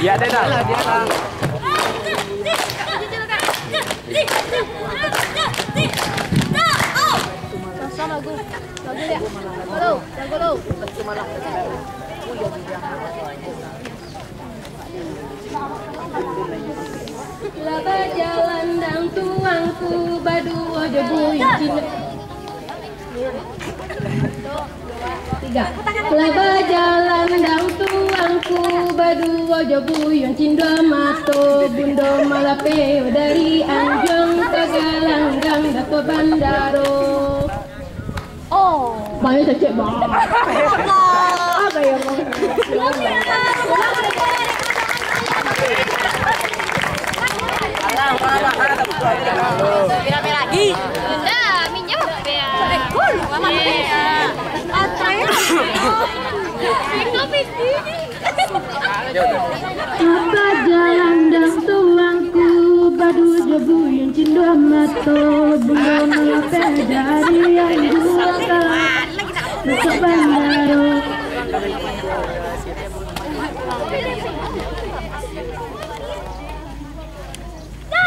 Dia deh dah. Sama gue. Lagu ya. Lagu. Laba jalan dan tuangku badu ojo buyut Cina. 3. Laba jalan dan tuangku badu ojo buyut Cindo mato bundo malape dari Anjong ke Galanggang dapo Bandaro. Oh, banyak cecek banget. Apa ya bang? Berapa lagi? Enggak, minjem ya. Cool, mama ya. Apa jalan dan tuangku badu jebu yang cindo mato belum melapeh dari yang dua kalah ke Bandaro. No!